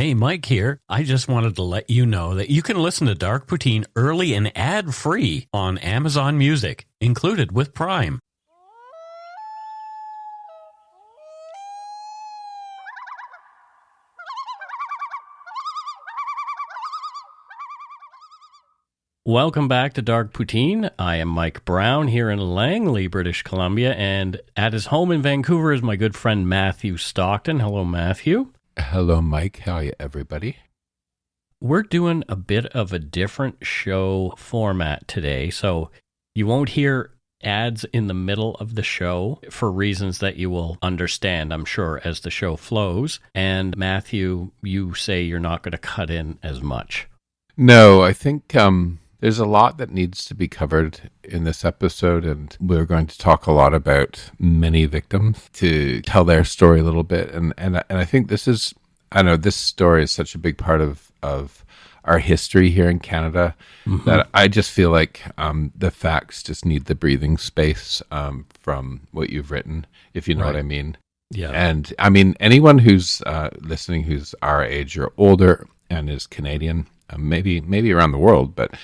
Hey, Mike here. I just wanted to let you know that you can listen to Dark Poutine early and ad-free on Amazon Music, included with Prime. Welcome back to Dark Poutine. I am Mike Brown here in Langley, British Columbia, and at his home in Vancouver is my good friend Matthew Stockton. Hello, Matthew. Hello, Mike. How are you, everybody? We're doing a bit of a different show format today, so you won't hear ads in the middle of the show for reasons that you will understand, I'm sure, as the show flows. And Matthew, you say you're not going to cut in as much. No, I think there's a lot that needs to be covered in this episode, and we're going to talk a lot about many victims to tell their story a little bit. And I think this story is such a big part of our history here in Canada that I just feel like the facts just need the breathing space from what you've written, if you know what I mean. Yeah. And I mean, anyone who's listening who's our age or older and is Canadian, maybe around the world, but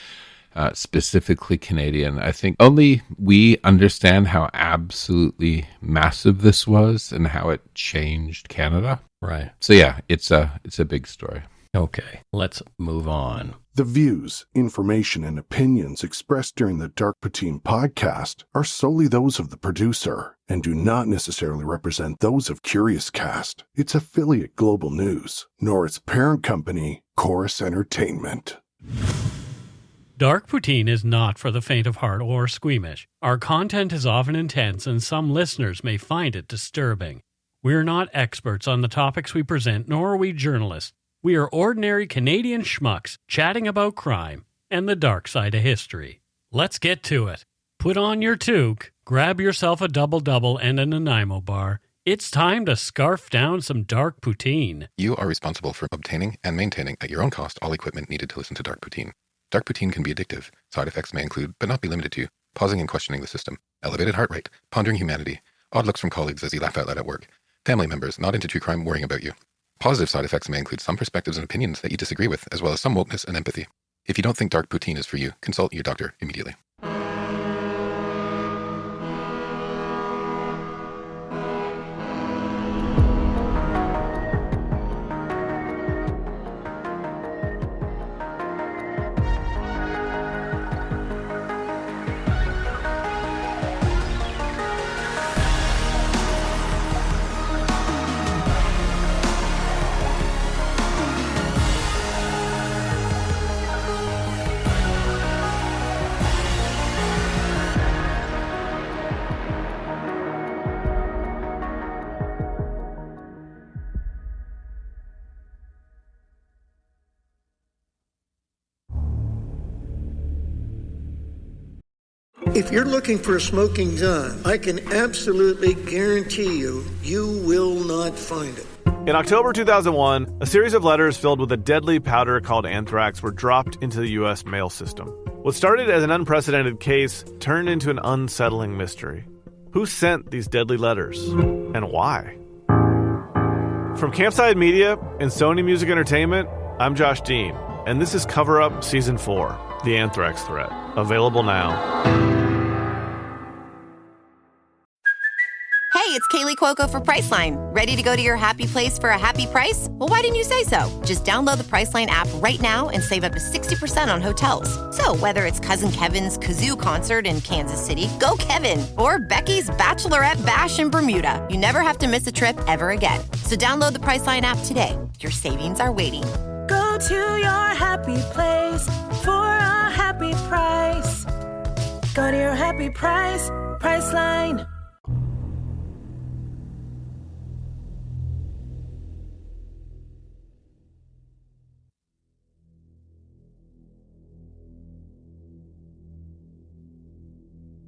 specifically Canadian, I think only we understand how absolutely massive this was and how it changed Canada. Right. So yeah, it's a big story. Okay, let's move on. The views, information, and opinions expressed during the Dark Poutine podcast are solely those of the producer and do not necessarily represent those of Curious Cast, its affiliate Global News, nor its parent company, Chorus Entertainment. Dark Poutine is not for the faint of heart or squeamish. Our content is often intense and some listeners may find it disturbing. We are not experts on the topics we present, nor are we journalists. We are ordinary Canadian schmucks chatting about crime and the dark side of history. Let's get to it. Put on your toque, grab yourself a double-double and a Nanaimo bar. It's time to scarf down some Dark Poutine. You are responsible for obtaining and maintaining at your own cost all equipment needed to listen to Dark Poutine. Dark Poutine can be addictive. Side effects may include, but not be limited to, pausing and questioning the system, elevated heart rate, pondering humanity, odd looks from colleagues as you laugh out loud at work, family members not into true crime worrying about you. Positive side effects may include some perspectives and opinions that you disagree with, as well as some wokeness and empathy. If you don't think Dark Poutine is for you, consult your doctor immediately. If you're looking for a smoking gun, I can absolutely guarantee you will not find it. In October 2001, a series of letters filled with a deadly powder called anthrax were dropped into the U.S. mail system. What started as an unprecedented case turned into an unsettling mystery. Who sent these deadly letters? And why? From Campside Media and Sony Music Entertainment, I'm Josh Dean, and this is Cover Up Season 4, The Anthrax Threat. Available now. Hey, it's Kaylee Cuoco for Priceline. Ready to go to your happy place for a happy price? Well, why didn't you say so? Just download the Priceline app right now and save up to 60% on hotels. So whether it's Cousin Kevin's Kazoo Concert in Kansas City, go Kevin, or Becky's Bachelorette Bash in Bermuda, you never have to miss a trip ever again. So download the Priceline app today. Your savings are waiting. Go to your happy place for a happy price. Go to your happy price, Priceline.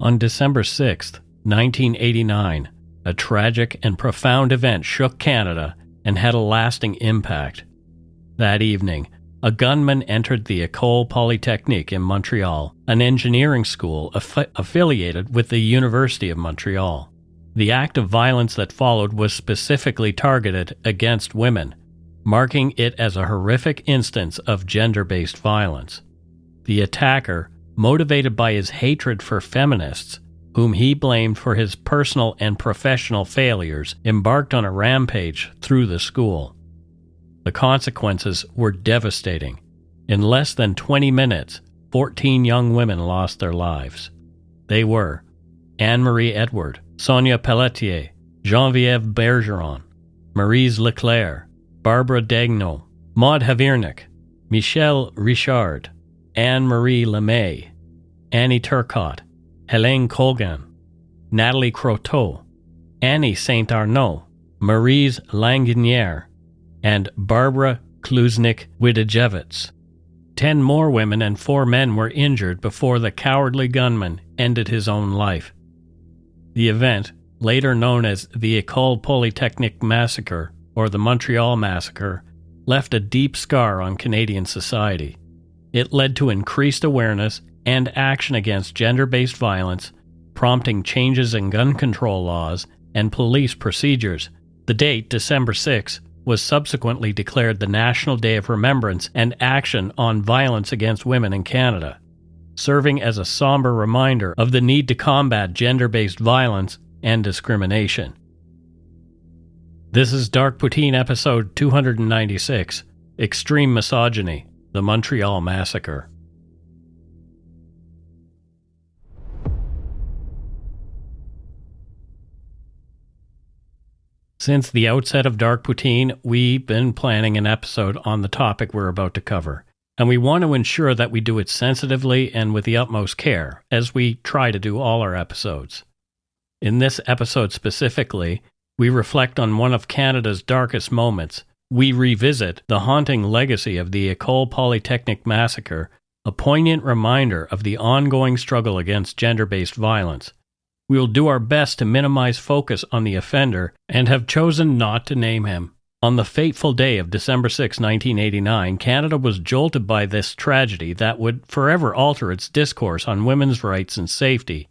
On December 6th, 1989, a tragic and profound event shook Canada and had a lasting impact. That evening, a gunman entered the École Polytechnique in Montreal, an engineering school affiliated with the University of Montreal. The act of violence that followed was specifically targeted against women. marking it as a horrific instance of gender-based violence. The attacker, motivated by his hatred for feminists, whom he blamed for his personal and professional failures, embarked on a rampage through the school. The consequences were devastating. In less than 20 minutes, 14 young women lost their lives. They were Anne-Marie Edward, Sonia Pelletier, Geneviève Bergeron, Maryse Leclair, Barbara Daigneault, Maud Haviernick, Michèle Richard, Anne-Marie Lemay, Annie Turcotte, Hélène Colgan, Nathalie Croteau, Annie St-Arneault, Maryse Laganière, and Barbara Klucznik-Widajewicz. 10 more women and 4 men were injured before the cowardly gunman ended his own life. The event, later known as the École Polytechnique Massacre or the Montreal Massacre, left a deep scar on Canadian society. It led to increased awareness and action against gender-based violence, prompting changes in gun control laws and police procedures. The date, December 6, was subsequently declared the National Day of Remembrance and Action on Violence Against Women in Canada, serving as a somber reminder of the need to combat gender-based violence and discrimination. This is Dark Poutine episode 296, Extreme Misogyny, the Montreal Massacre. Since the outset of Dark Poutine, we've been planning an episode on the topic we're about to cover, and we want to ensure that we do it sensitively and with the utmost care, as we try to do all our episodes. In this episode specifically, we reflect on one of Canada's darkest moments. We revisit the haunting legacy of the École Polytechnique Massacre, a poignant reminder of the ongoing struggle against gender-based violence. We will do our best to minimize focus on the offender and have chosen not to name him. On the fateful day of December 6, 1989, Canada was jolted by this tragedy that would forever alter its discourse on women's rights and safety.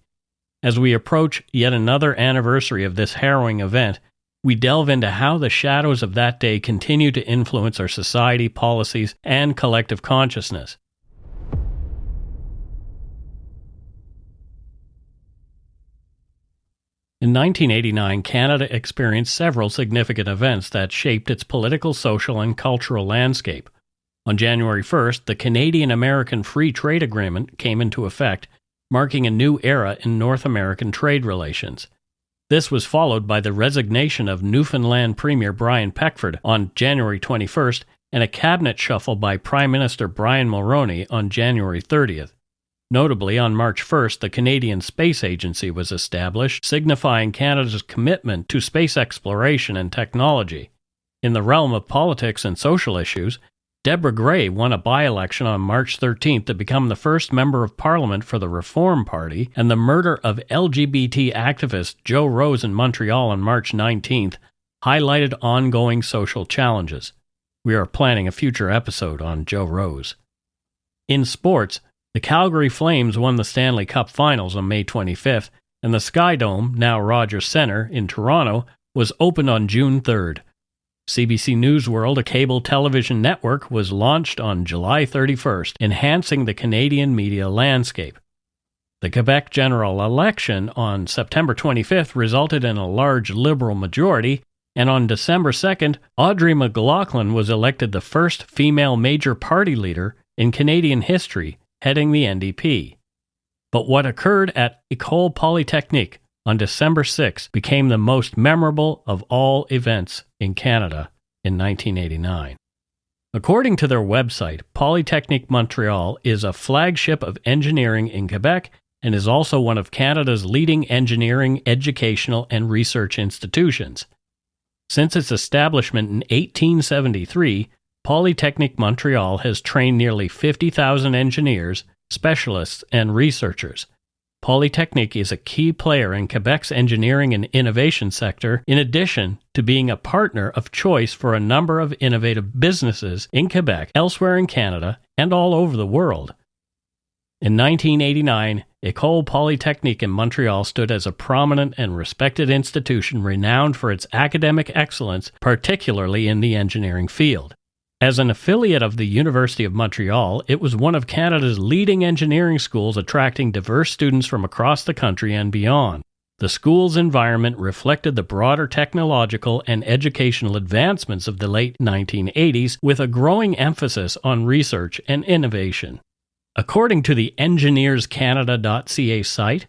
As we approach yet another anniversary of this harrowing event, we delve into how the shadows of that day continue to influence our society, policies, and collective consciousness. In 1989, Canada experienced several significant events that shaped its political, social, and cultural landscape. On January 1st, the Canadian-American Free Trade Agreement came into effect, marking a new era in North American trade relations. This was followed by the resignation of Newfoundland Premier Brian Peckford on January 21st and a cabinet shuffle by Prime Minister Brian Mulroney on January 30th. Notably, on March 1st, the Canadian Space Agency was established, signifying Canada's commitment to space exploration and technology. In the realm of politics and social issues, Deborah Gray won a by-election on March 13th to become the first member of Parliament for the Reform Party, and the murder of LGBT activist Joe Rose in Montreal on March 19th highlighted ongoing social challenges. We are planning a future episode on Joe Rose. In sports, the Calgary Flames won the Stanley Cup Finals on May 25th, and the Sky Dome, now Rogers Centre, in Toronto, was opened on June 3rd. CBC News World, a cable television network, was launched on July 31st, enhancing the Canadian media landscape. The Quebec general election on September 25th resulted in a large Liberal majority, and on December 2nd, Audrey McLaughlin was elected the first female major party leader in Canadian history, heading the NDP. But what occurred at École Polytechnique on December 6 became the most memorable of all events in Canada in 1989. According to their website, Polytechnique Montreal is a flagship of engineering in Quebec and is also one of Canada's leading engineering, educational, and research institutions. Since its establishment in 1873, Polytechnique Montreal has trained nearly 50,000 engineers, specialists, and researchers. Polytechnique is a key player in Quebec's engineering and innovation sector, in addition to being a partner of choice for a number of innovative businesses in Quebec, elsewhere in Canada, and all over the world. In 1989, École Polytechnique in Montreal stood as a prominent and respected institution renowned for its academic excellence, particularly in the engineering field. As an affiliate of the University of Montreal, it was one of Canada's leading engineering schools, attracting diverse students from across the country and beyond. The school's environment reflected the broader technological and educational advancements of the late 1980s, with a growing emphasis on research and innovation. According to the engineerscanada.ca site,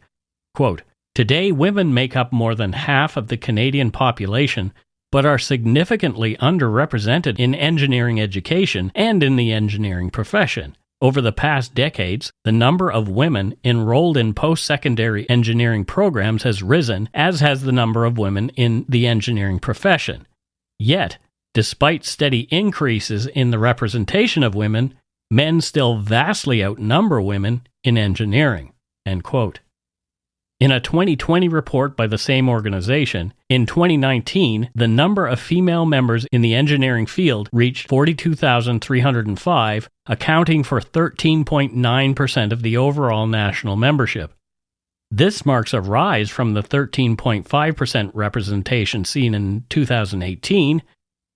quote, "Today women make up more than half of the Canadian population, but are significantly underrepresented in engineering education and in the engineering profession. Over the past decades, the number of women enrolled in post-secondary engineering programs has risen, as has the number of women in the engineering profession. Yet, despite steady increases in the representation of women, men still vastly outnumber women in engineering." End quote. In a 2020 report by the same organization, in 2019, the number of female members in the engineering field reached 42,305, accounting for 13.9% of the overall national membership. This marks a rise from the 13.5% representation seen in 2018.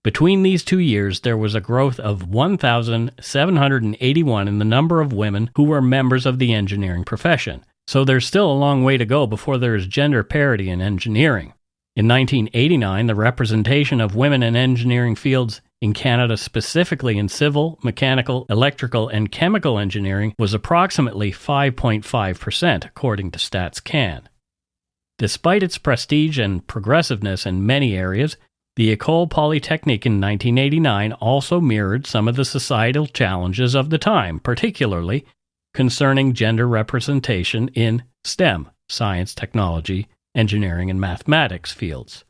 Between these 2 years, there was a growth of 1,781 in the number of women who were members of the engineering profession. So there's still a long way to go before there is gender parity in engineering. In 1989, the representation of women in engineering fields in Canada, specifically in civil, mechanical, electrical, and chemical engineering, was approximately 5.5%, according to StatsCan. Despite its prestige and progressiveness in many areas, the École Polytechnique in 1989 also mirrored some of the societal challenges of the time, particularly concerning gender representation in STEM, science, technology, engineering, and mathematics fields.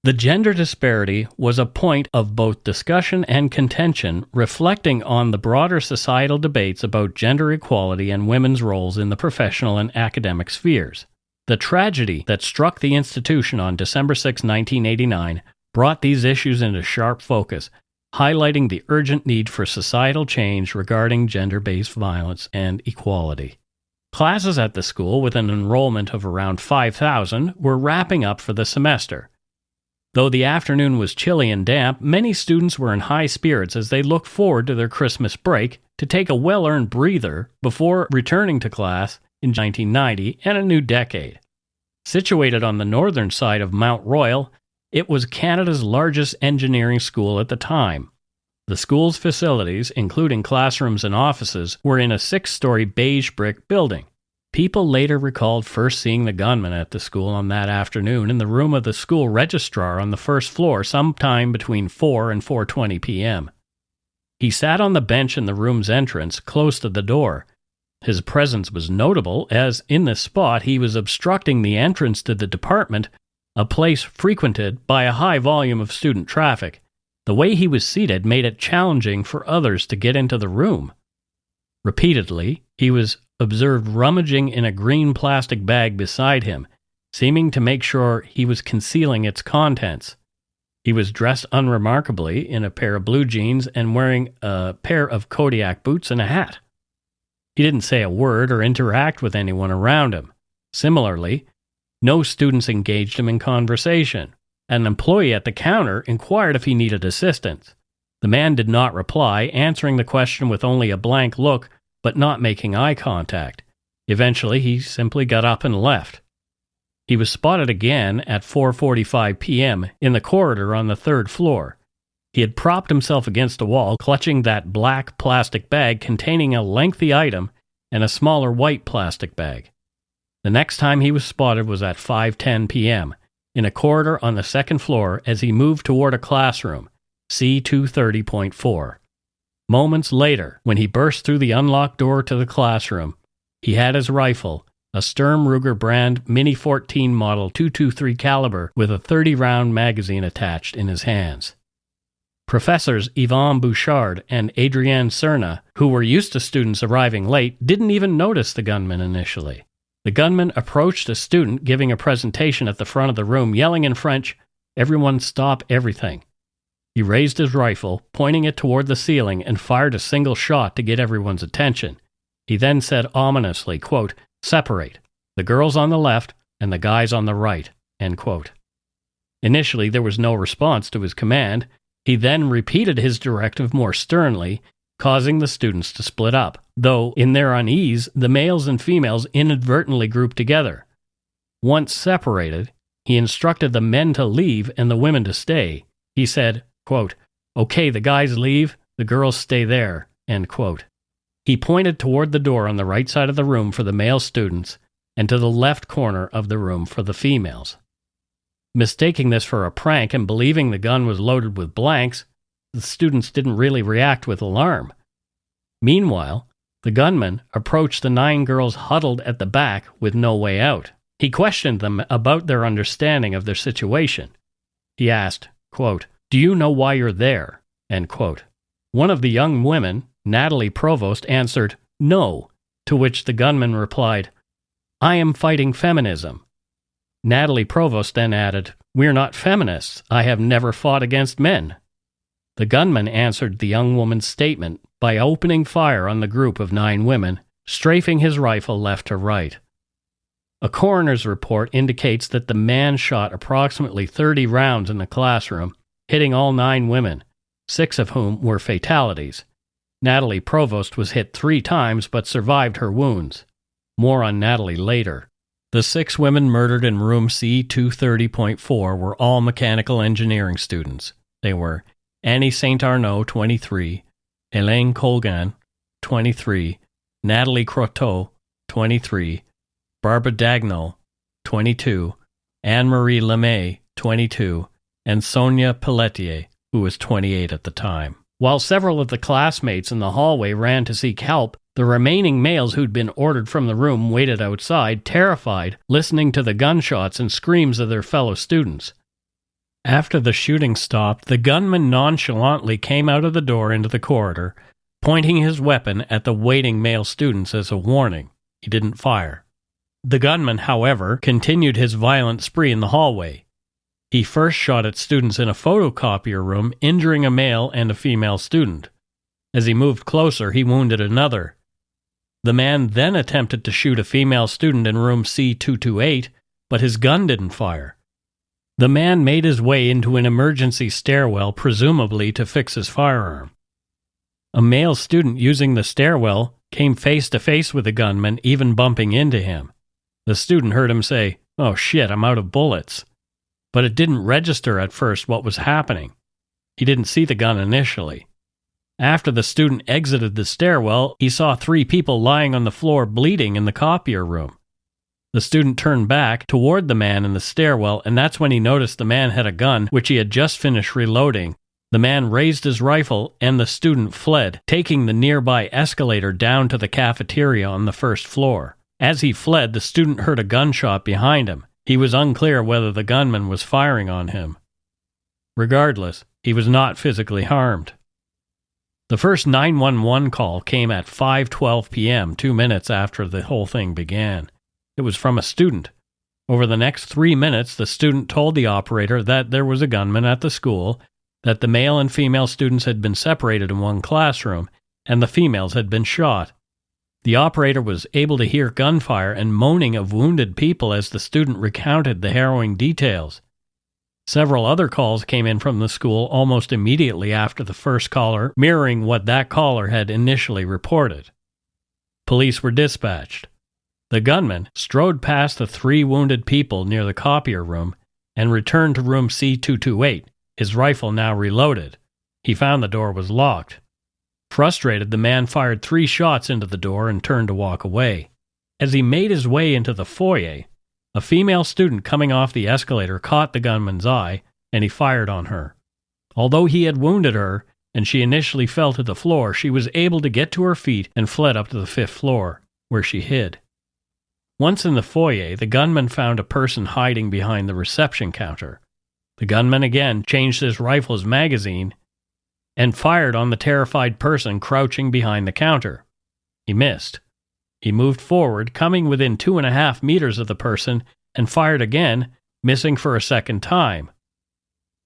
The gender disparity was a point of both discussion and contention, reflecting on the broader societal debates about gender equality and women's roles in the professional and academic spheres. The tragedy that struck the institution on December 6, 1989, brought these issues into sharp focus, highlighting the urgent need for societal change regarding gender-based violence and equality. Classes at the school, with an enrollment of around 5,000, were wrapping up for the semester. Though the afternoon was chilly and damp, many students were in high spirits as they looked forward to their Christmas break to take a well-earned breather before returning to class in 1990 and a new decade. Situated on the northern side of Mount Royal, it was Canada's largest engineering school at the time. The school's facilities, including classrooms and offices, were in a 6-story beige brick building. People later recalled first seeing the gunman at the school on that afternoon in the room of the school registrar on the first floor sometime between 4 and 4:20 p.m. He sat on the bench in the room's entrance, close to the door. His presence was notable as, in this spot, he was obstructing the entrance to the department, a place frequented by a high volume of student traffic. The way he was seated made it challenging for others to get into the room. Repeatedly, he was observed rummaging in a green plastic bag beside him, seeming to make sure he was concealing its contents. He was dressed unremarkably in a pair of blue jeans and wearing a pair of Kodiak boots and a hat. He didn't say a word or interact with anyone around him. Similarly, no students engaged him in conversation. An employee at the counter inquired if he needed assistance. The man did not reply, answering the question with only a blank look, but not making eye contact. Eventually, he simply got up and left. He was spotted again at 4:45 p.m. in the corridor on the 3rd floor. He had propped himself against a wall, clutching that black plastic bag containing a lengthy item and a smaller white plastic bag. The next time he was spotted was at 5:10 p.m. in a corridor on the 2nd floor as he moved toward a classroom, C230.4. Moments later, when he burst through the unlocked door to the classroom, he had his rifle, a Sturm Ruger brand Mini 14 model .223 caliber with a 30-round magazine attached, in his hands. Professors Yvonne Bouchard and Adrienne Cerna, who were used to students arriving late, didn't even notice the gunman initially. The gunman approached a student giving a presentation at the front of the room, yelling in French, "Everyone stop everything." He raised his rifle, pointing it toward the ceiling, and fired a single shot to get everyone's attention. He then said ominously, quote, "Separate. The girls on the left and the guys on the right." End quote. Initially, there was no response to his command. He then repeated his directive more sternly, causing the students to split up, though in their unease, the males and females inadvertently grouped together. Once separated, he instructed the men to leave and the women to stay. He said, quote, "Okay, the guys leave, the girls stay there." End quote. He pointed toward the door on the right side of the room for the male students and to the left corner of the room for the females. Mistaking this for a prank and believing the gun was loaded with blanks, the students didn't really react with alarm. Meanwhile, the gunman approached the 9 girls huddled at the back with no way out. He questioned them about their understanding of their situation. He asked, quote, "Do you know why you're there?" End quote. One of the young women, Nathalie Provost, answered, "No," to which the gunman replied, "I am fighting feminism." Nathalie Provost then added, "We're not feminists. I have never fought against men." The gunman answered the young woman's statement by opening fire on the group of 9 women, strafing his rifle left to right. A coroner's report indicates that the man shot approximately 30 rounds in the classroom, hitting all 9 women, 6 of whom were fatalities. Nathalie Provost was hit 3 times but survived her wounds. More on Nathalie later. The 6 women murdered in room C230.4 were all mechanical engineering students. They were Annie St-Arneault, 23, Hélène Colgan, 23, Nathalie Croteau, 23, Barbara Daigneault, 22, Anne-Marie Lemay, 22, and Sonia Pelletier, who was 28 at the time. While several of the classmates in the hallway ran to seek help, the remaining males who'd been ordered from the room waited outside, terrified, listening to the gunshots and screams of their fellow students. After the shooting stopped, the gunman nonchalantly came out of the door into the corridor, pointing his weapon at the waiting male students as a warning. He didn't fire. The gunman, however, continued his violent spree in the hallway. He first shot at students in a photocopier room, injuring a male and a female student. As he moved closer, he wounded another. The man then attempted to shoot a female student in room C228, but his gun didn't fire. The man made his way into an emergency stairwell, presumably to fix his firearm. A male student using the stairwell came face to face with the gunman, even bumping into him. The student heard him say, "Oh shit, I'm out of bullets." But it didn't register at first what was happening. He didn't see the gun initially. After the student exited the stairwell, he saw 3 people lying on the floor bleeding in the copier room. The student turned back toward the man in the stairwell, and that's when he noticed the man had a gun, which he had just finished reloading. The man raised his rifle, and the student fled, taking the nearby escalator down to the cafeteria on the first floor. As he fled, the student heard a gunshot behind him. He was unclear whether the gunman was firing on him. Regardless, he was not physically harmed. The first 911 call came at 5:12 p.m., 2 minutes after the whole thing began. It was from a student. Over the next 3 minutes, the student told the operator that there was a gunman at the school, that the male and female students had been separated in one classroom, and the females had been shot. The operator was able to hear gunfire and moaning of wounded people as the student recounted the harrowing details. Several other calls came in from the school almost immediately after the first caller, mirroring what that caller had initially reported. Police were dispatched. The gunman strode past the 3 wounded people near the copier room and returned to room C228, his rifle now reloaded. He found the door was locked. Frustrated, the man fired 3 shots into the door and turned to walk away. As he made his way into the foyer, a female student coming off the escalator caught the gunman's eye, and he fired on her. Although he had wounded her, and she initially fell to the floor, she was able to get to her feet and fled up to the 5th floor, where she hid. Once in the foyer, the gunman found a person hiding behind the reception counter. The gunman again changed his rifle's magazine and fired on the terrified person crouching behind the counter. He missed. He moved forward, coming within 2.5 meters of the person, and fired again, missing for a second time.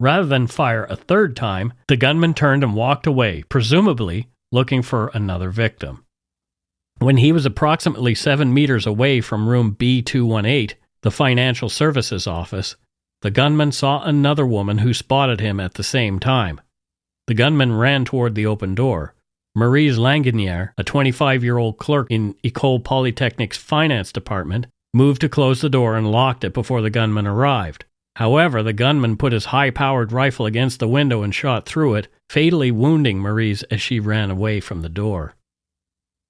Rather than fire a third time, the gunman turned and walked away, presumably looking for another victim. When he was approximately 7 meters away from room B218, the financial services office, the gunman saw another woman who spotted him at the same time. The gunman ran toward the open door. Maryse Laganière, a 25-year-old clerk in École Polytechnique's finance department, moved to close the door and locked it before the gunman arrived. However, the gunman put his high-powered rifle against the window and shot through it, fatally wounding Maryse as she ran away from the door.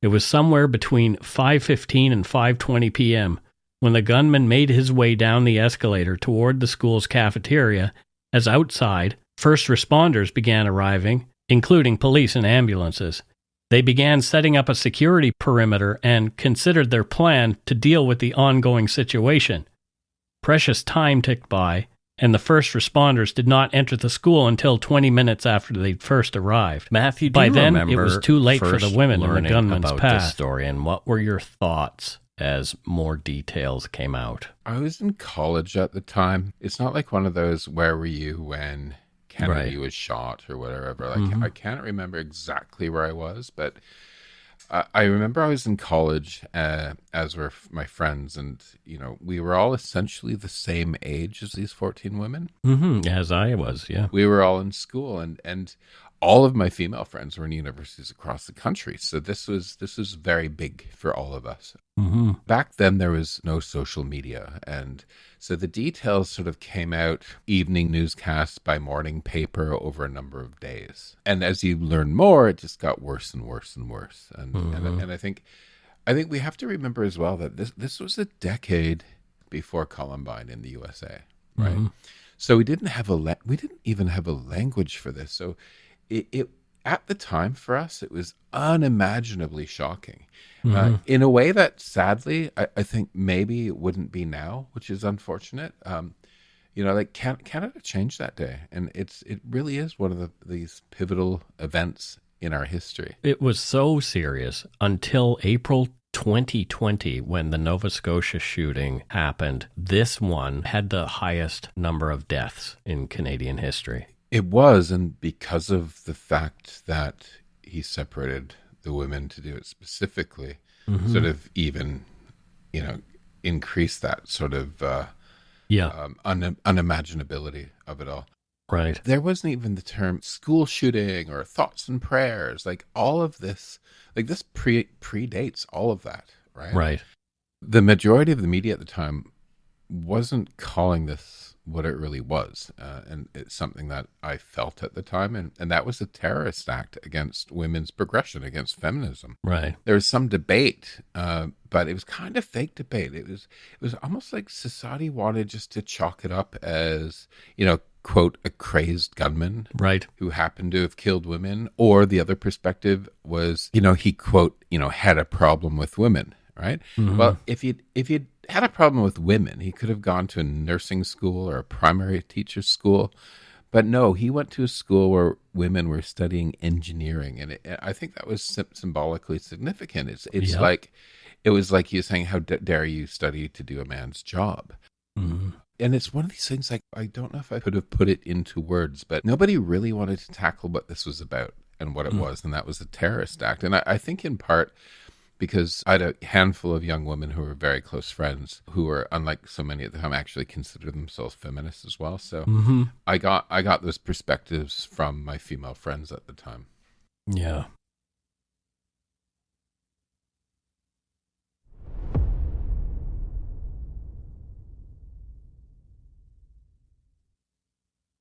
It was somewhere between 5:15 and 5:20 p.m. when the gunman made his way down the escalator toward the school's cafeteria, as outside, first responders began arriving, including police and ambulances. They began setting up a security perimeter and considered their plan to deal with the ongoing situation. Precious time ticked by, and the first responders did not enter the school until 20 minutes after they'd first arrived. Matthew, do by you then, it remember was too late for the women in the learning gunman's about path. this story, and what were your thoughts as more details came out? I was in college at the time. It's not like one of those, where were you when Kennedy was shot or whatever. Like, I can't remember exactly where I was, but I remember I was in college, as were my friends, and, you know, we were all essentially the same age as these 14 women. As I was, yeah. We were all in school, and all of my female friends were in universities across the country. So this was very big for all of us. Back then, there was no social media. And so the details sort of came out evening newscasts by morning paper over a number of days. And as you learn more, it just got worse and worse and worse. And I think we have to remember as well that this was a decade before Columbine in the USA, right? So we didn't even have a language for this. So it at the time for us, it was unimaginably shocking in a way that sadly I think maybe it wouldn't be now, which is unfortunate. You know, like Canada changed that day, and it really is one of these pivotal events in our history. It was so serious until April 2020, when the Nova Scotia shooting happened. This one had the highest number of deaths in Canadian history. It was, and because of the fact that he separated the women to do it specifically, sort of even, you know, increased that sort of unimaginability of it all. Right. There wasn't even the term school shooting or thoughts and prayers. Like, all of this, like, this predates all of that, right? Right. The majority of the media at the time wasn't calling this what it really was. And it's something that I felt at the time. And that was a terrorist act against women's progression, against feminism. Right. There was some debate, but it was kind of fake debate. It was almost like society wanted just to chalk it up as, you know, quote, a crazed gunman, right, who happened to have killed women. Or the other perspective was, you know, he, quote, you know, had a problem with women, right? Well, if you'd had a problem with women, he could have gone to a nursing school or a primary teacher school. But no, he went to a school where women were studying engineering. And I think that was symbolically significant. It's like, it was like you saying, how dare you study to do a man's job? And it's one of these things, like, I don't know if I could have put it into words, but nobody really wanted to tackle what this was about and what it was. And that was a terrorist act. And I think in part because I had a handful of young women who were very close friends who were, unlike so many at the time, actually considered themselves feminists as well. So I got those perspectives from my female friends at the time. Yeah.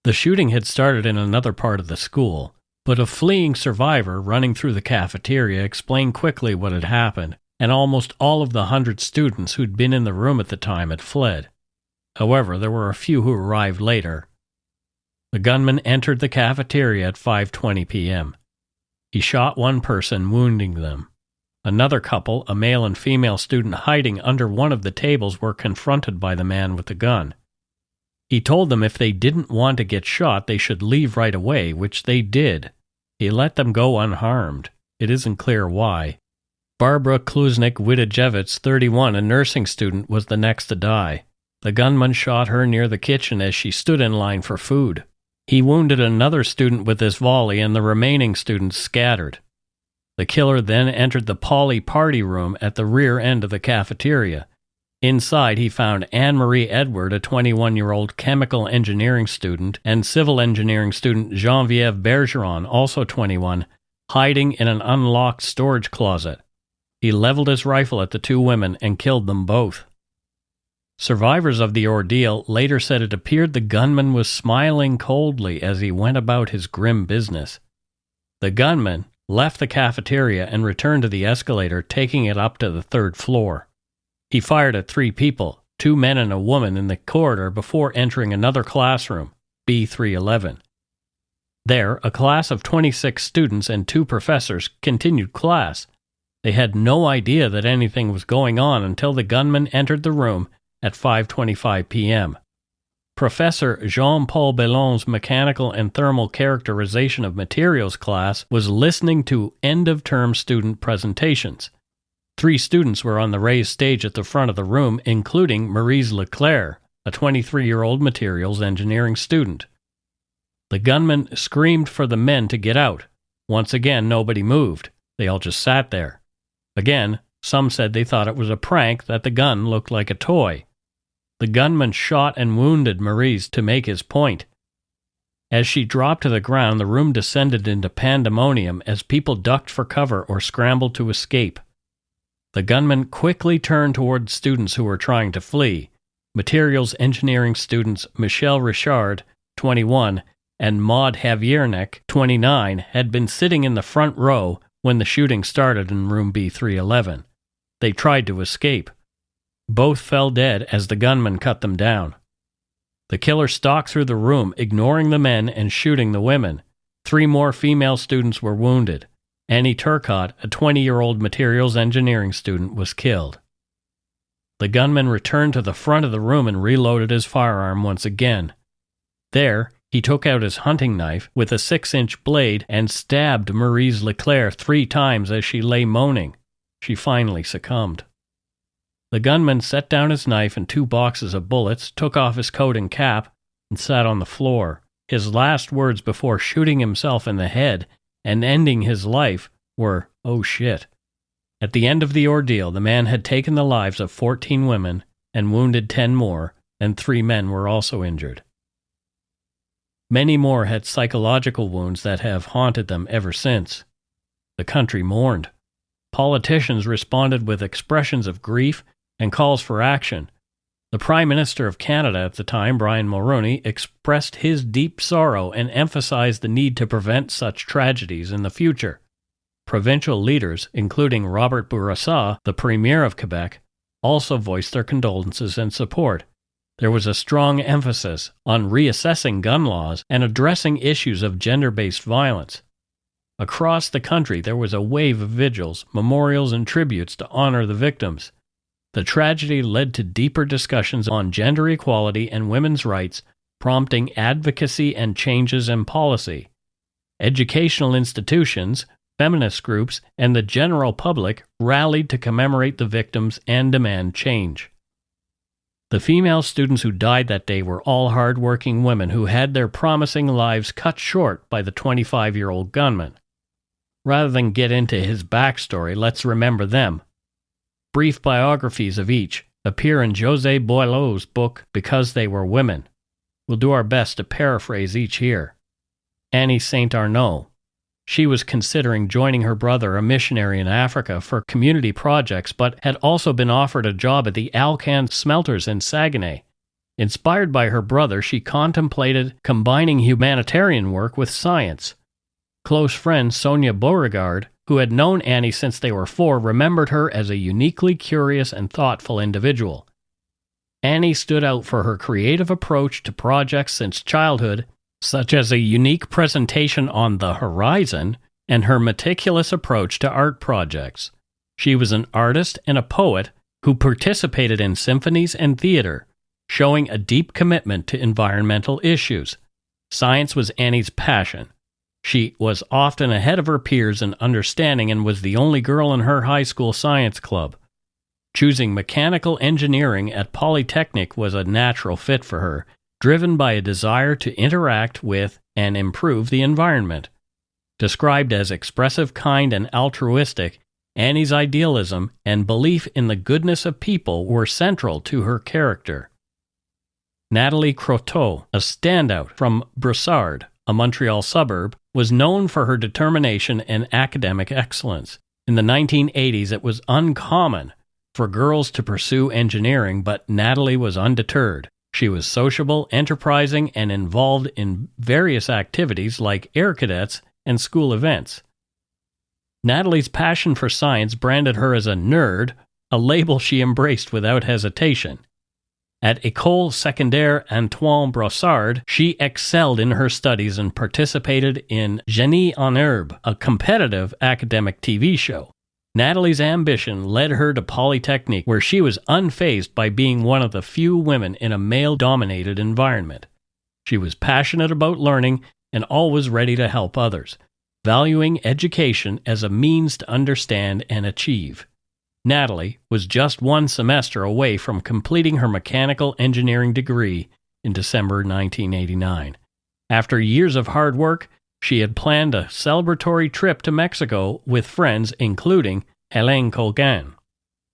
The shooting had started in another part of the school, but a fleeing survivor running through the cafeteria explained quickly what had happened, and almost all of the 100 students who'd been in the room at the time had fled. However, there were a few who arrived later. The gunman entered the cafeteria at 5:20 p.m. He shot one person, wounding them. Another couple, a male and female student hiding under one of the tables, were confronted by the man with the gun. He told them if they didn't want to get shot, they should leave right away, which they did. He let them go unharmed. It isn't clear why. Barbara Klucznik-Widajewicz, 31, a nursing student, was the next to die. The gunman shot her near the kitchen as she stood in line for food. He wounded another student with this volley, and the remaining students scattered. The killer then entered the Poly party room at the rear end of the cafeteria. Inside, he found Anne-Marie Edward, a 21-year-old chemical engineering student, and civil engineering student Geneviève Bergeron, also 21, hiding in an unlocked storage closet. He leveled his rifle at the two women and killed them both. Survivors of the ordeal later said it appeared the gunman was smiling coldly as he went about his grim business. The gunman left the cafeteria and returned to the escalator, taking it up to the 3rd floor. He fired at 3 people, 2 men and a woman, in the corridor before entering another classroom, B311. There, a class of 26 students and 2 professors continued class. They had no idea that anything was going on until the gunman entered the room at 5:25 p.m. Professor Jean-Paul Bellon's Mechanical and Thermal Characterization of Materials class was listening to end-of-term student presentations. 3 students were on the raised stage at the front of the room, including Maryse Leclair, a 23-year-old materials engineering student. The gunman screamed for the men to get out. Once again, nobody moved. They all just sat there. Again, some said they thought it was a prank, that the gun looked like a toy. The gunman shot and wounded Maryse to make his point. As she dropped to the ground, the room descended into pandemonium as people ducked for cover or scrambled to escape. The gunman quickly turned toward students who were trying to flee. Materials engineering students Michèle Richard, 21, and Maud Haviernick, 29, had been sitting in the front row when the shooting started in room B311. They tried to escape. Both fell dead as the gunman cut them down. The killer stalked through the room, ignoring the men and shooting the women. 3 more female students were wounded. Annie Turcotte, a 20-year-old materials engineering student, was killed. The gunman returned to the front of the room and reloaded his firearm once again. There, he took out his hunting knife with a 6-inch blade and stabbed Maryse Leclair 3 times as she lay moaning. She finally succumbed. The gunman set down his knife and 2 boxes of bullets, took off his coat and cap, and sat on the floor. His last words before shooting himself in the head and ending his life were, "Oh shit." At the end of the ordeal, the man had taken the lives of 14 women and wounded 10 more, and 3 men were also injured. Many more had psychological wounds that have haunted them ever since. The country mourned. Politicians responded with expressions of grief and calls for action. The Prime Minister of Canada at the time, Brian Mulroney, expressed his deep sorrow and emphasized the need to prevent such tragedies in the future. Provincial leaders, including Robert Bourassa, the Premier of Quebec, also voiced their condolences and support. There was a strong emphasis on reassessing gun laws and addressing issues of gender-based violence. Across the country, there was a wave of vigils, memorials, and tributes to honor the victims. The tragedy led to deeper discussions on gender equality and women's rights, prompting advocacy and changes in policy. Educational institutions, feminist groups, and the general public rallied to commemorate the victims and demand change. The female students who died that day were all hard-working women who had their promising lives cut short by the 25-year-old gunman. Rather than get into his backstory, let's remember them. Brief biographies of each appear in José Boileau's book Because They Were Women. We'll do our best to paraphrase each here. Annie St-Arneault. She was considering joining her brother, a missionary in Africa, for community projects, but had also been offered a job at the Alcan smelters in Saguenay. Inspired by her brother, she contemplated combining humanitarian work with science. Close friend Sonia Beauregard, who had known Annie since they were 4, remembered her as a uniquely curious and thoughtful individual. Annie stood out for her creative approach to projects since childhood, such as a unique presentation on the horizon and her meticulous approach to art projects. She was an artist and a poet who participated in symphonies and theater, showing a deep commitment to environmental issues. Science was Annie's passion. She was often ahead of her peers in understanding and was the only girl in her high school science club. Choosing mechanical engineering at Polytechnique was a natural fit for her, driven by a desire to interact with and improve the environment. Described as expressive, kind, and altruistic, Annie's idealism and belief in the goodness of people were central to her character. Nathalie Croteau, a standout from Brossard, a Montreal suburb, was known for her determination and academic excellence. In the 1980s, it was uncommon for girls to pursue engineering, but Nathalie was undeterred. She was sociable, enterprising, and involved in various activities like air cadets and school events. Nathalie's passion for science branded her as a nerd, a label she embraced without hesitation. At École Secondaire Antoine Brossard, she excelled in her studies and participated in Génie en Herbe, a competitive academic TV show. Nathalie's ambition led her to Polytechnique, where she was unfazed by being one of the few women in a male-dominated environment. She was passionate about learning and always ready to help others, valuing education as a means to understand and achieve. Nathalie was just one semester away from completing her mechanical engineering degree in December 1989. After years of hard work, she had planned a celebratory trip to Mexico with friends, including Hélène Colgan.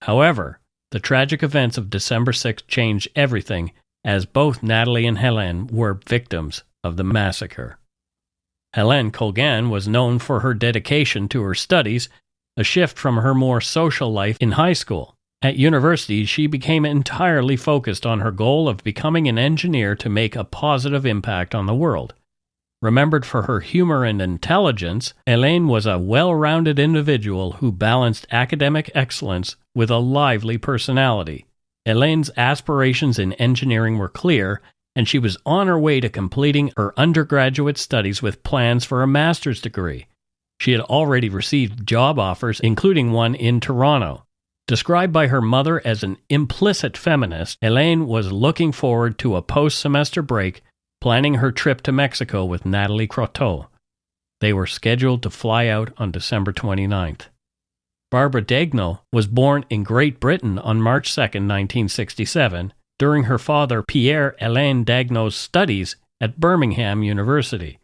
However, the tragic events of December 6 changed everything, as both Nathalie and Hélène were victims of the massacre. Hélène Colgan was known for her dedication to her studies, a shift from her more social life in high school. At university, she became entirely focused on her goal of becoming an engineer to make a positive impact on the world. Remembered for her humor and intelligence, Hélène was a well-rounded individual who balanced academic excellence with a lively personality. Hélène's aspirations in engineering were clear, and she was on her way to completing her undergraduate studies with plans for a master's degree. She had already received job offers, including one in Toronto. Described by her mother as an implicit feminist, Hélène was looking forward to a post-semester break, planning her trip to Mexico with Nathalie Croteau. They were scheduled to fly out on December 29th. Barbara Daigneault was born in Great Britain on March 2, 1967, during her father Pierre-Alain Daigneault's studies at Birmingham University.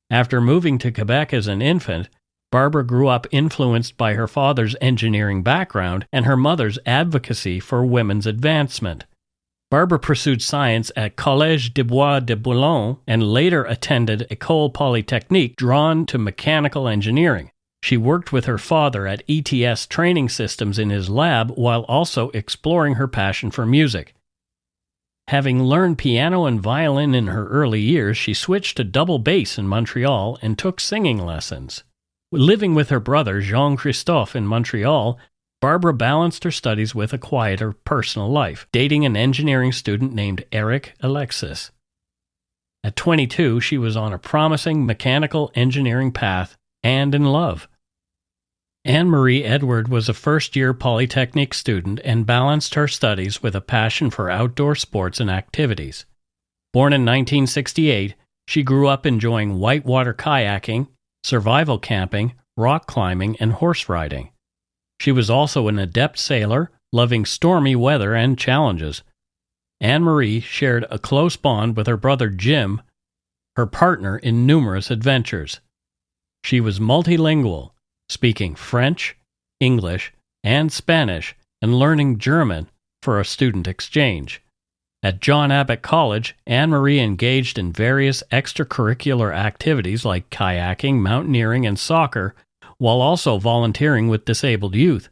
After moving to Quebec as an infant, Barbara grew up influenced by her father's engineering background and her mother's advocacy for women's advancement. Barbara pursued science at Collège des Bois de Boulogne and later attended École Polytechnique, drawn to mechanical engineering. She worked with her father at ETS training systems in his lab while also exploring her passion for music. Having learned piano and violin in her early years, she switched to double bass in Montreal and took singing lessons. Living with her brother Jean-Christophe in Montreal, Barbara balanced her studies with a quieter personal life, dating an engineering student named Eric Alexis. At 22, she was on a promising mechanical engineering path and in love. Anne-Marie Edward was a first-year Polytechnique student and balanced her studies with a passion for outdoor sports and activities. Born in 1968, she grew up enjoying whitewater kayaking, survival camping, rock climbing, and horse riding. She was also an adept sailor, loving stormy weather and challenges. Anne-Marie shared a close bond with her brother Jim, her partner in numerous adventures. She was multilingual, speaking French, English, and Spanish, and learning German for a student exchange. At John Abbott College, Anne-Marie engaged in various extracurricular activities like kayaking, mountaineering, and soccer, while also volunteering with disabled youth.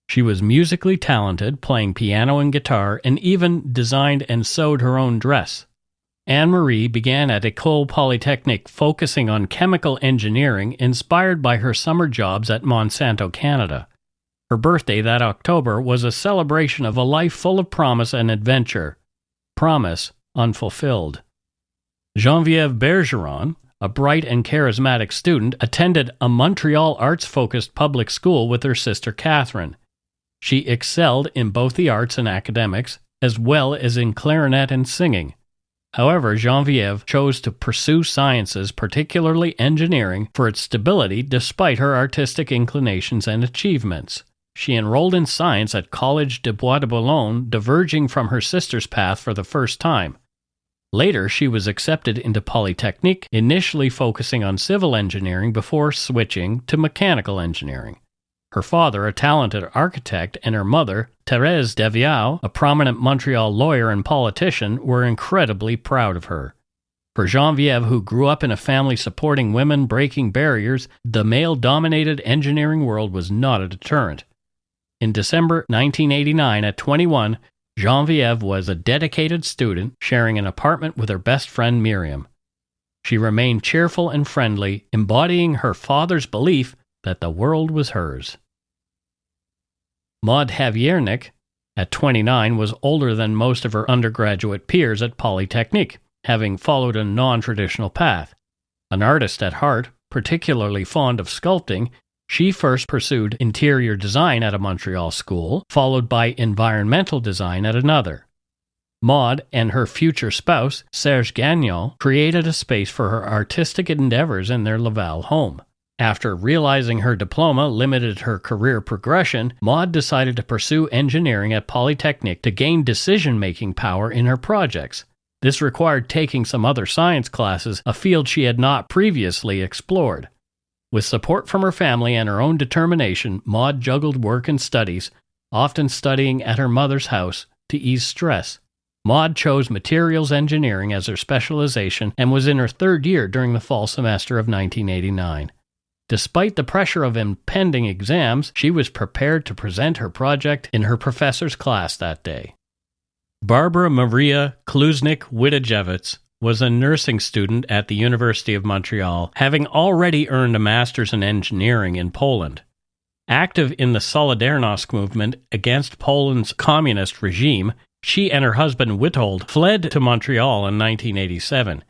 She was musically talented, playing piano and guitar, and even designed and sewed her own dress. Anne-Marie began at École Polytechnique, focusing on chemical engineering, inspired by her summer jobs at Monsanto, Canada. Her birthday that October was a celebration of a life full of promise and adventure. Promise unfulfilled. Geneviève Bergeron, a bright and charismatic student, attended a Montreal arts-focused public school with her sister Catherine. She excelled in both the arts and academics, as well as in clarinet and singing. However, Geneviève chose to pursue sciences, particularly engineering, for its stability despite her artistic inclinations and achievements. She enrolled in science at Collège des Bois de Boulogne, diverging from her sister's path for the first time. Later, she was accepted into Polytechnique, initially focusing on civil engineering before switching to mechanical engineering. Her father, a talented architect, and her mother, Thérèse Daigneault, a prominent Montreal lawyer and politician, were incredibly proud of her. For Geneviève, who grew up in a family supporting women breaking barriers, the male-dominated engineering world was not a deterrent. In December 1989, at 21, Geneviève was a dedicated student sharing an apartment with her best friend Miriam. She remained cheerful and friendly, embodying her father's belief that the world was hers. Maud Haviernick, at 29, was older than most of her undergraduate peers at Polytechnique, having followed a non-traditional path. An artist at heart, particularly fond of sculpting, she first pursued interior design at a Montreal school, followed by environmental design at another. Maud and her future spouse, Serge Gagnon, created a space for her artistic endeavors in their Laval home. After realizing her diploma limited her career progression, Maud decided to pursue engineering at Polytechnique to gain decision-making power in her projects. This required taking some other science classes, a field she had not previously explored. With support from her family and her own determination, Maud juggled work and studies, often studying at her mother's house to ease stress. Maud chose materials engineering as her specialization and was in her third year during the fall semester of 1989. Despite the pressure of impending exams, she was prepared to present her project in her professor's class that day. Barbara Maria Klucznik-Widajewicz was a nursing student at the University of Montreal, having already earned a master's in engineering in Poland. Active in the Solidarność movement against Poland's communist regime, she and her husband Witold fled to Montreal in 1987.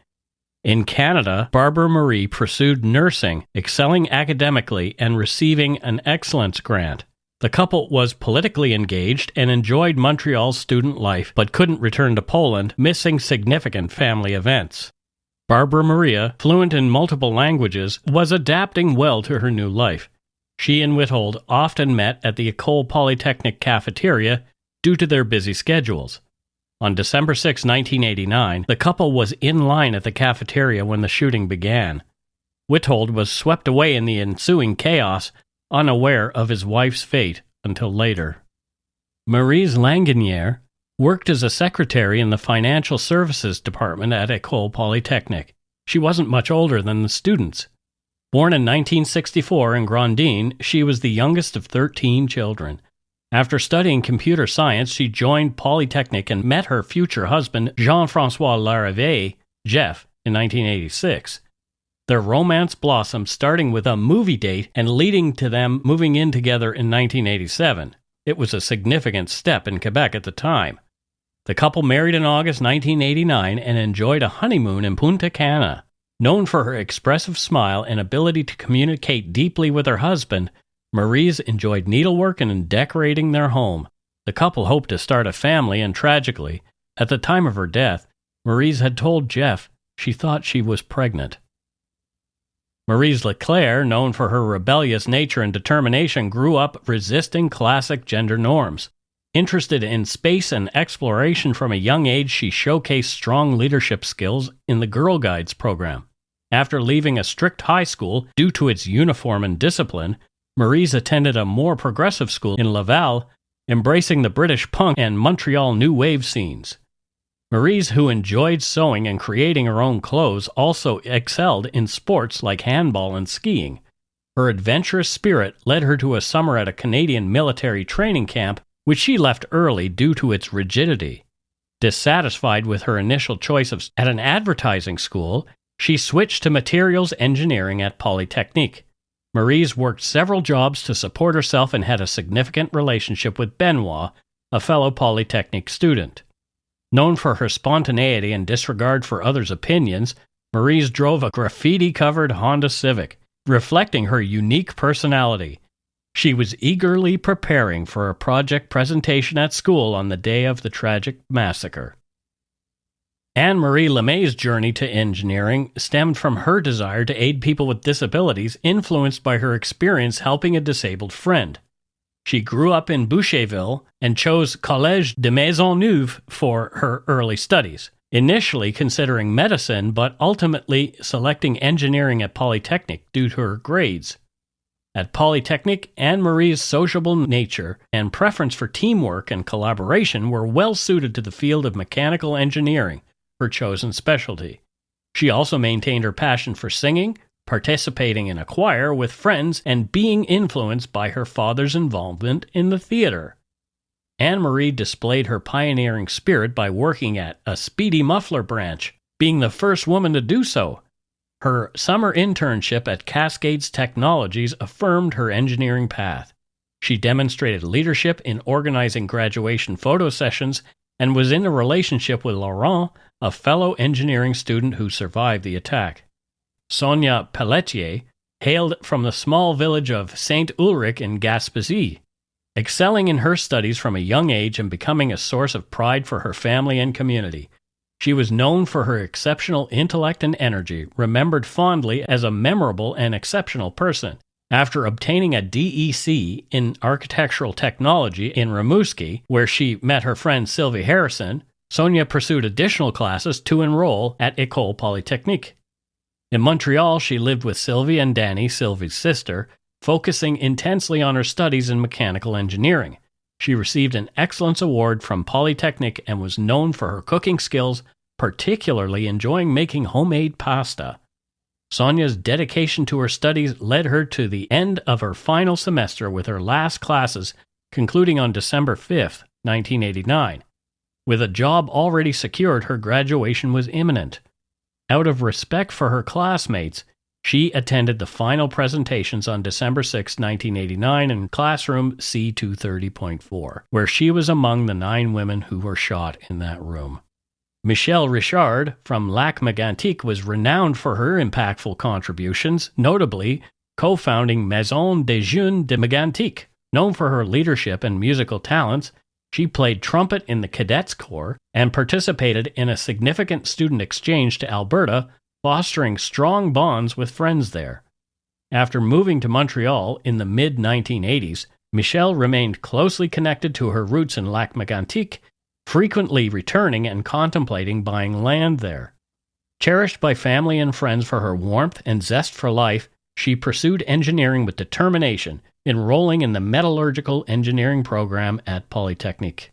In Canada, Barbara Marie pursued nursing, excelling academically and receiving an excellence grant. The couple was politically engaged and enjoyed Montreal's student life, but couldn't return to Poland, missing significant family events. Barbara Maria, fluent in multiple languages, was adapting well to her new life. She and Witold often met at the École Polytechnique cafeteria due to their busy schedules. On December 6, 1989, the couple was in line at the cafeteria when the shooting began. Witold was swept away in the ensuing chaos, unaware of his wife's fate until later. Maryse Laganière worked as a secretary in the financial services department at École Polytechnique. She wasn't much older than the students. Born in 1964 in Grandin, she was the youngest of 13 children. After studying computer science, she joined Polytechnique and met her future husband, Jean-François Larrivée, Jeff, in 1986. Their romance blossomed, starting with a movie date and leading to them moving in together in 1987. It was a significant step in Quebec at the time. The couple married in August 1989 and enjoyed a honeymoon in Punta Cana. Known for her expressive smile and ability to communicate deeply with her husband, Maryse enjoyed needlework and decorating their home. The couple hoped to start a family, and tragically, at the time of her death, Maryse had told Jeff she thought she was pregnant. Maryse Leclair, known for her rebellious nature and determination, grew up resisting classic gender norms. Interested in space and exploration from a young age, she showcased strong leadership skills in the Girl Guides program. After leaving a strict high school due to its uniform and discipline, Maryse attended a more progressive school in Laval, embracing the British punk and Montreal new wave scenes. Maryse, who enjoyed sewing and creating her own clothes, also excelled in sports like handball and skiing. Her adventurous spirit led her to a summer at a Canadian military training camp, which she left early due to its rigidity. Dissatisfied with her initial choice at an advertising school, she switched to materials engineering at Polytechnique. Maryse worked several jobs to support herself and had a significant relationship with Benoit, a fellow Polytechnique student. Known for her spontaneity and disregard for others' opinions, Maryse drove a graffiti-covered Honda Civic, reflecting her unique personality. She was eagerly preparing for a project presentation at school on the day of the tragic massacre. Anne-Marie Lemay's journey to engineering stemmed from her desire to aid people with disabilities, influenced by her experience helping a disabled friend. She grew up in Boucherville and chose Collège de Maisonneuve for her early studies. initially considering medicine but ultimately selecting engineering at Polytechnique due to her grades. At Polytechnique, Maryse's sociable nature and preference for teamwork and collaboration were well suited to the field of mechanical engineering, her chosen specialty. She also maintained her passion for singing, participating in a choir with friends, and being influenced by her father's involvement in the theater. Anne-Marie displayed her pioneering spirit by working at a Speedy Muffler branch, being the first woman to do so. Her summer internship at Cascades Technologies affirmed her engineering path. She demonstrated leadership in organizing graduation photo sessions and was in a relationship with Laurent, a fellow engineering student who survived the attack. Sonia Pelletier hailed from the small village of Saint-Ulrich in Gaspésie, excelling in her studies from a young age and becoming a source of pride for her family and community. She was known for her exceptional intellect and energy, remembered fondly as a memorable and exceptional person. After obtaining a DEC in architectural technology in Rimouski, where she met her friend Sylvie Harrison, Sonia pursued additional classes to enroll at École Polytechnique. In Montreal, she lived with Sylvie and Danny, Sylvie's sister, focusing intensely on her studies in mechanical engineering. She received an Excellence Award from Polytechnique and was known for her cooking skills, particularly enjoying making homemade pasta. Sonia's dedication to her studies led her to the end of her final semester with her last classes concluding on December 5, 1989. With a job already secured, her graduation was imminent. Out of respect for her classmates, she attended the final presentations on December 6, 1989 in classroom C230.4, where she was among the 9 women who were shot in that room. Michèle Richard from Lac Mégantic was renowned for her impactful contributions, notably co-founding Maison des Jeunes de Mégantic. Known for her leadership and musical talents, she played trumpet in the Cadets Corps and participated in a significant student exchange to Alberta, fostering strong bonds with friends there. After moving to Montreal in the mid-1980s, Michèle remained closely connected to her roots in Lac Mégantic, frequently returning and contemplating buying land there. Cherished by family and friends for her warmth and zest for life, she pursued engineering with determination, enrolling in the metallurgical engineering program at Polytechnique.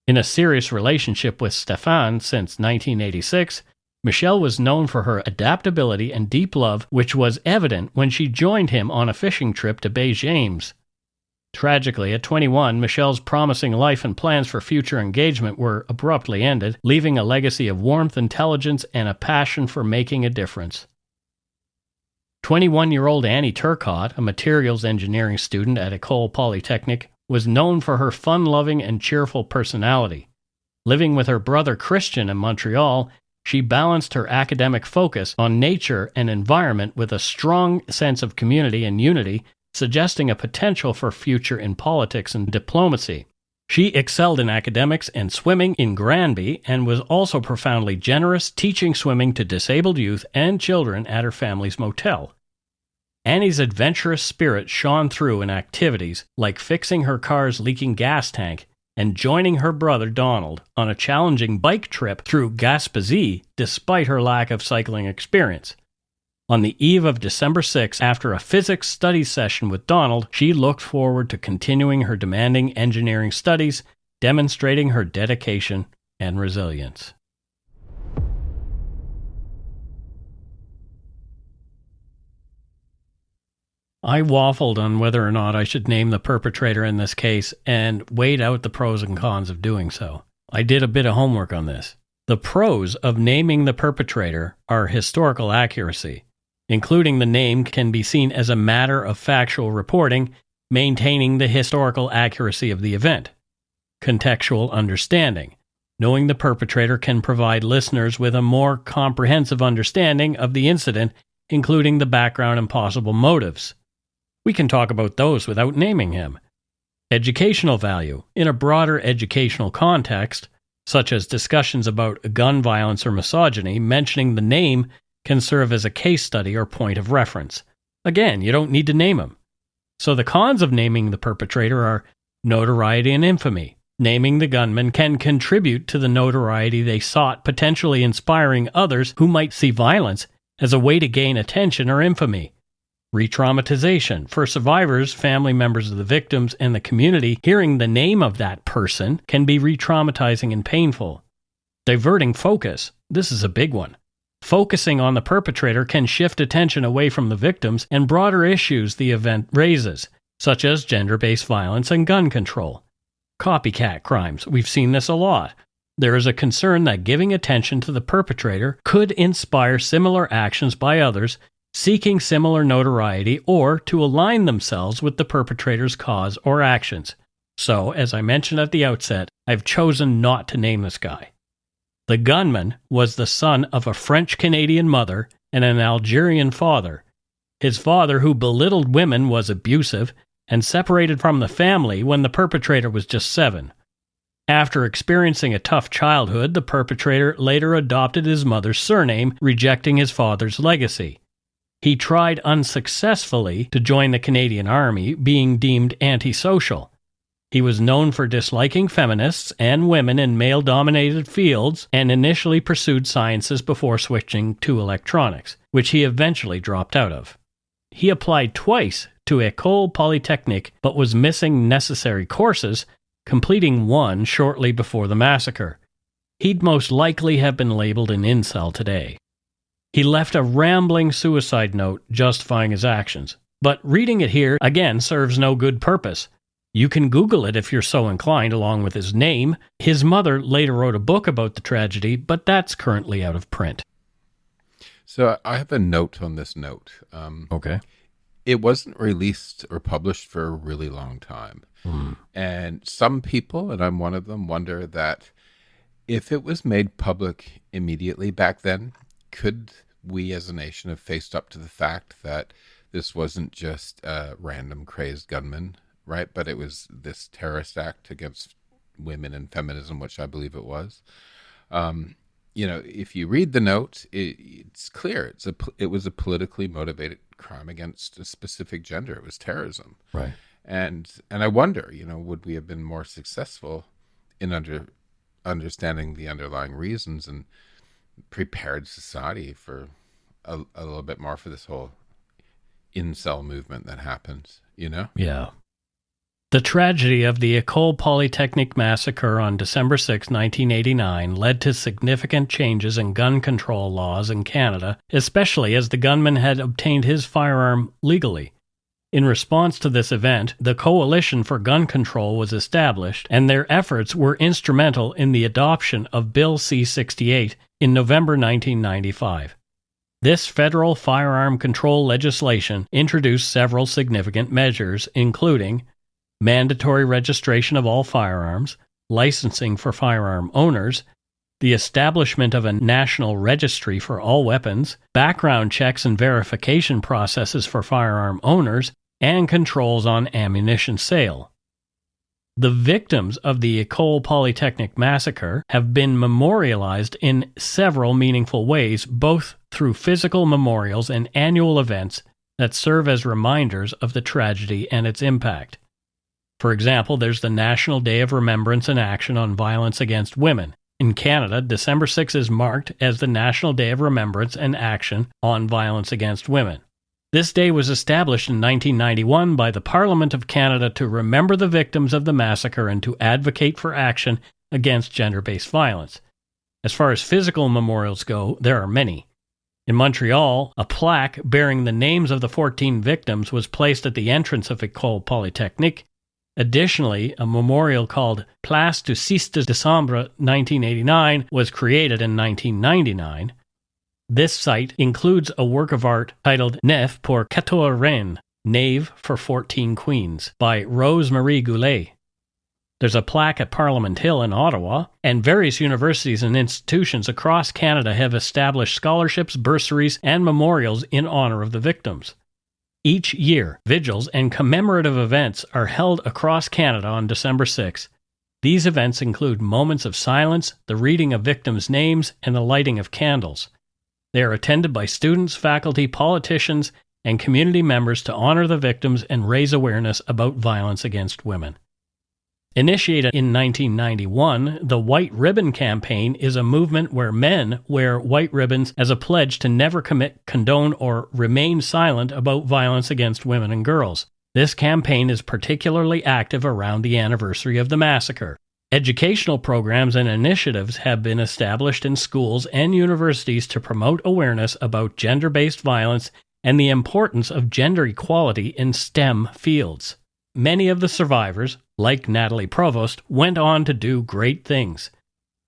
In a serious relationship with Stéphane since 1986, Michèle was known for her adaptability and deep love, which was evident when she joined him on a fishing trip to Baie James. Tragically, at 21, Michèle's promising life and plans for future engagement were abruptly ended, leaving a legacy of warmth, intelligence, and a passion for making a difference. 21-year-old Annie Turcotte, a materials engineering student at École Polytechnique, was known for her fun-loving and cheerful personality. Living with her brother Christian in Montreal, she balanced her academic focus on nature and environment with a strong sense of community and unity, suggesting a potential for future in politics and diplomacy. She excelled in academics and swimming in Granby and was also profoundly generous, teaching swimming to disabled youth and children at her family's motel. Annie's adventurous spirit shone through in activities like fixing her car's leaking gas tank and joining her brother Donald on a challenging bike trip through Gaspésie despite her lack of cycling experience. On the eve of December 6, after a physics studies session with Donald, she looked forward to continuing her demanding engineering studies, demonstrating her dedication and resilience. I waffled on whether or not I should name the perpetrator in this case and weighed out the pros and cons of doing so. I did a bit of homework on this. The pros of naming the perpetrator are historical accuracy. Including the name can be seen as a matter of factual reporting, maintaining the historical accuracy of the event. Contextual understanding. Knowing the perpetrator can provide listeners with a more comprehensive understanding of the incident, including the background and possible motives. We can talk about those without naming him. Educational value. In a broader educational context, such as discussions about gun violence or misogyny, mentioning the name can serve as a case study or point of reference. Again, you don't need to name him. So the cons of naming the perpetrator are notoriety and infamy, Naming the gunman can contribute to the notoriety they sought, potentially inspiring others who might see violence as a way to gain attention or infamy. Re-traumatization. For survivors, family members of the victims, and the community, hearing the name of that person can be re-traumatizing and painful. Diverting focus. This is a big one. Focusing on the perpetrator can shift attention away from the victims and broader issues the event raises, such as gender-based violence and gun control. Copycat crimes. We've seen this a lot. There is a concern that giving attention to the perpetrator could inspire similar actions by others seeking similar notoriety or to align themselves with the perpetrator's cause or actions. So, as I mentioned at the outset, I've chosen not to name this guy. The gunman was the son of a French-Canadian mother and an Algerian father. His father, who belittled women, was abusive and separated from the family when the perpetrator was just 7. After experiencing a tough childhood, the perpetrator later adopted his mother's surname, rejecting his father's legacy. He tried unsuccessfully to join the Canadian Army, being deemed antisocial. He was known for disliking feminists and women in male-dominated fields and initially pursued sciences before switching to electronics, which he eventually dropped out of. He applied twice to École Polytechnique but was missing necessary courses, completing one shortly before the massacre. He'd most likely have been labeled an incel today. He left a rambling suicide note justifying his actions, but reading it here again serves no good purpose. You can Google it if you're so inclined, along with his name. His mother later wrote a book about the tragedy, but that's currently out of print. So I have a note on this note. Okay. It wasn't released or published for a really long time. And some people, and I'm one of them, wonder that if it was made public immediately back then, could we as a nation have faced up to the fact that this wasn't just a random crazed gunman, right? But it was this terrorist act against women and feminism, which I believe it was. If you read the note, it's clear. It was a politically motivated crime against a specific gender. It was terrorism. Right. And I wonder, would we have been more successful in understanding the underlying reasons and prepared society for a little bit more for this whole incel movement that happens, Yeah. The tragedy of the École Polytechnique Massacre on December 6, 1989 led to significant changes in gun control laws in Canada, especially as the gunman had obtained his firearm legally. In response to this event, the Coalition for Gun Control was established, and their efforts were instrumental in the adoption of Bill C-68 in November 1995. This federal firearm control legislation introduced several significant measures, including mandatory registration of all firearms, licensing for firearm owners, the establishment of a national registry for all weapons, background checks and verification processes for firearm owners, and controls on ammunition sale. The victims of the École Polytechnique Massacre have been memorialized in several meaningful ways, both through physical memorials and annual events that serve as reminders of the tragedy and its impact. For example, there's the National Day of Remembrance and Action on Violence Against Women. In Canada, December 6 is marked as the National Day of Remembrance and Action on Violence Against Women. This day was established in 1991 by the Parliament of Canada to remember the victims of the massacre and to advocate for action against gender-based violence. As far as physical memorials go, there are many. In Montreal, a plaque bearing the names of the 14 victims was placed at the entrance of École Polytechnique. Additionally, a memorial called Place du 6 décembre 1989 was created in 1999. This site includes a work of art titled Nef pour 14 reines, Knave for 14 Queens, by Rose Marie Goulet. There's a plaque at Parliament Hill in Ottawa, and various universities and institutions across Canada have established scholarships, bursaries, and memorials in honor of the victims. Each year, vigils and commemorative events are held across Canada on December 6. These events include moments of silence, the reading of victims' names, and the lighting of candles. They are attended by students, faculty, politicians, and community members to honor the victims and raise awareness about violence against women. Initiated in 1991, the White Ribbon Campaign is a movement where men wear white ribbons as a pledge to never commit, condone, or remain silent about violence against women and girls. This campaign is particularly active around the anniversary of the massacre. Educational programs and initiatives have been established in schools and universities to promote awareness about gender-based violence and the importance of gender equality in STEM fields. Many of the survivors, like Nathalie Provost, went on to do great things.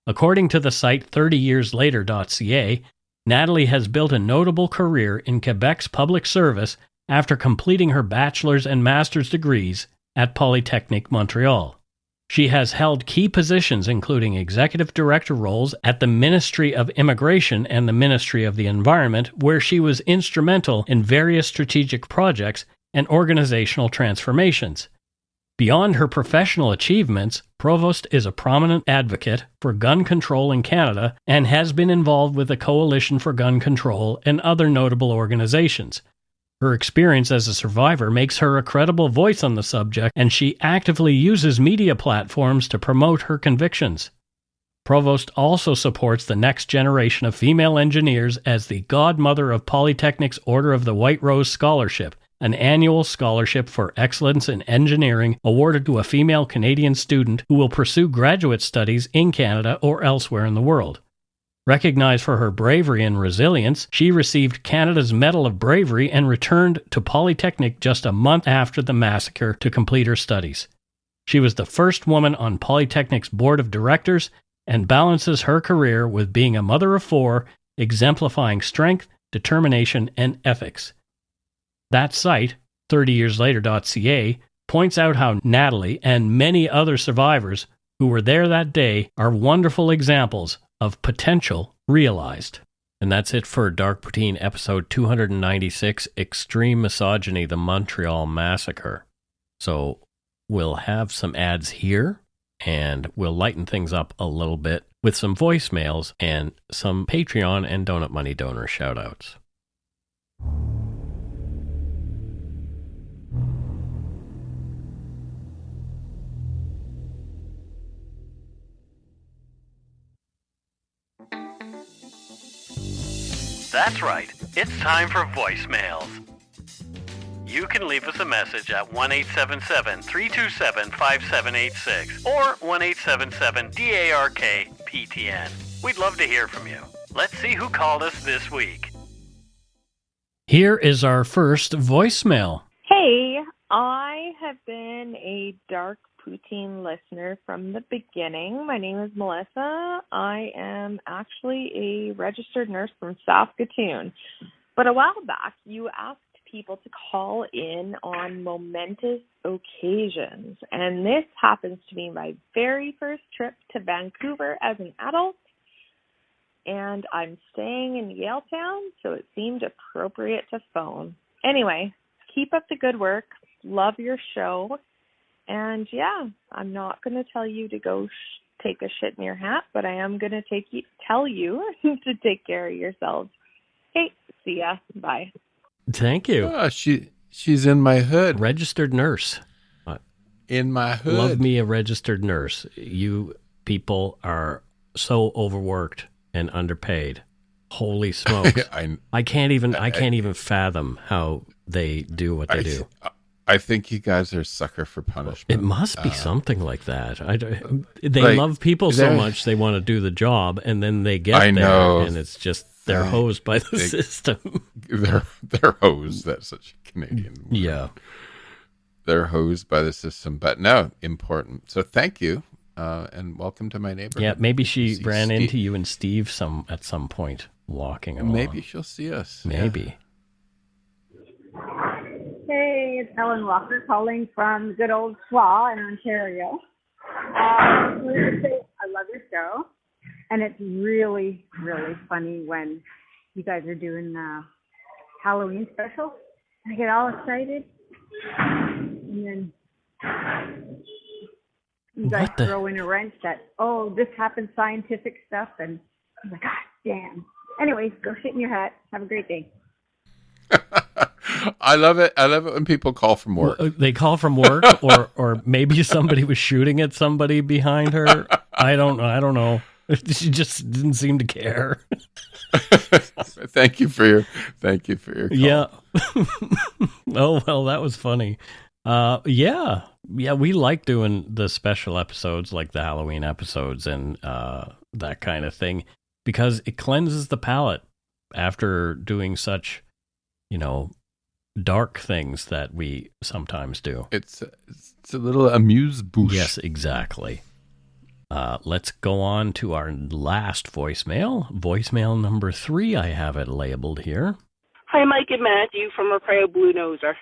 According to the site 30yearslater.ca, Nathalie has built a notable career in Quebec's public service after completing her bachelor's and master's degrees at Polytechnique Montreal. She has held key positions including executive director roles at the Ministry of Immigration and the Ministry of the Environment, where she was instrumental in various strategic projects and organizational transformations. Beyond her professional achievements, Provost is a prominent advocate for gun control in Canada and has been involved with the Coalition for Gun Control and other notable organizations. Her experience as a survivor makes her a credible voice on the subject, and she actively uses media platforms to promote her convictions. Provost also supports the next generation of female engineers as the godmother of Polytechnic's Order of the White Rose Scholarship, an annual scholarship for excellence in engineering awarded to a female Canadian student who will pursue graduate studies in Canada or elsewhere in the world. Recognized for her bravery and resilience, she received Canada's Medal of Bravery and returned to Polytechnic just a month after the massacre to complete her studies. She was the first woman on Polytechnic's board of directors and balances her career with being a mother of four, exemplifying strength, determination, and ethics. That site, 30yearslater.ca, points out how Nathalie and many other survivors who were there that day are wonderful examples of potential realized. And that's it for Dark Poutine episode 296, Extreme Misogyny, the Montreal Massacre. So we'll have some ads here, and we'll lighten things up a little bit with some voicemails and some Patreon and Donut Money donor shoutouts. That's right, it's time for voicemails. You can leave us a message at 1-877-327-5786 or 1-877-DARK-PTN. We'd love to hear from you. Let's see who called us this week. Here is our first voicemail. Hey, I have been a Dark Poutine listener from the beginning. My name is Melissa. I am actually a registered nurse from Saskatoon. But a while back, you asked people to call in on momentous occasions. And this happens to be my very first trip to Vancouver as an adult. And I'm staying in Yaletown, so it seemed appropriate to phone. Anyway, keep up the good work. Love your show. And yeah, I'm not going to tell you to go take a shit in your hat, but I am going to tell you to take care of yourselves. Hey, see ya. Bye. Thank you. Oh, she's in my hood. Registered nurse. In my hood. Love me a registered nurse. You people are so overworked and underpaid. Holy smokes. I can't even fathom how they do what they do. I think you guys are a sucker for punishment. It must be something like that. They love people so much they want to do the job, and then they get there, and it's just they're hosed by the system. They're hosed. That's such a Canadian word. Yeah. They're hosed by the system, but no, important. So thank you, and welcome to my neighborhood. Yeah, maybe she ran into you and Steve at some point walking along. Maybe she'll see us. Maybe. Yeah. Hey, it's Helen Walker calling from good old Schwa in Ontario. I love your show, and it's really, really funny when you guys are doing Halloween special. I get all excited, and then you guys throw in a wrench that, this happens, scientific stuff, and I'm like, damn. Anyways, go shit in your hat. Have a great day. I love it. I love it when people call from work. They call from work, or maybe somebody was shooting at somebody behind her. I don't know. She just didn't seem to care. Thank you for your call. Yeah. Oh, well, that was funny. Yeah, we like doing the special episodes like the Halloween episodes and that kind of thing because it cleanses the palate after doing such, dark things that we sometimes do. It's a little amuse-bouche. Yes, exactly. Let's go on to our last voicemail. Voicemail number 3, I have it labeled here. Hi, Mike and Matthew from our proud Blue Noser.